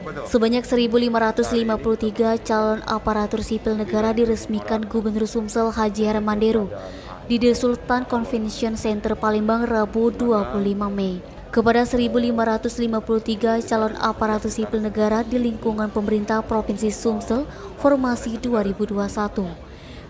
Sebanyak 1.553 calon aparatur sipil negara diresmikan Gubernur Sumsel Haji Hermanderu di The Sultan Convention Center Palembang Rabu 25 Mei. Kepada 1.553 calon aparatur sipil negara di lingkungan pemerintah Provinsi Sumsel Formasi 2021.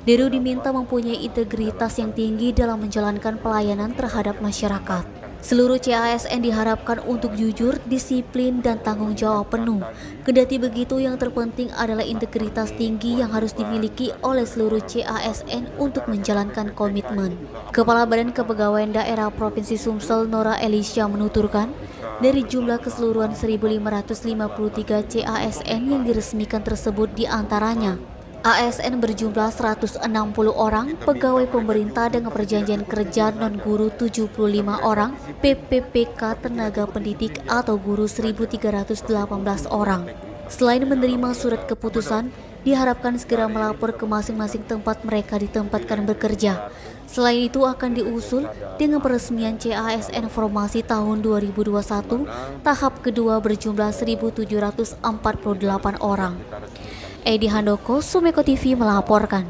Deru diminta mempunyai integritas yang tinggi dalam menjalankan pelayanan terhadap masyarakat. Seluruh CASN diharapkan untuk jujur, disiplin, dan tanggung jawab penuh. Kendati begitu, yang terpenting adalah integritas tinggi yang harus dimiliki oleh seluruh CASN untuk menjalankan komitmen. Kepala Badan Kepegawaian Daerah Provinsi Sumsel Nora Elisha menuturkan, dari jumlah keseluruhan 1.553 CASN yang diresmikan tersebut diantaranya ASN berjumlah 160 orang, pegawai pemerintah dengan perjanjian kerja non-guru 75 orang, PPPK tenaga pendidik atau guru 1.318 orang. Selain menerima surat keputusan, diharapkan segera melapor ke masing-masing tempat mereka ditempatkan bekerja. Selain itu akan diusul dengan peresmian CASN Formasi tahun 2021, tahap kedua berjumlah 1.748 orang. Edi Handoko, Sumeko TV melaporkan.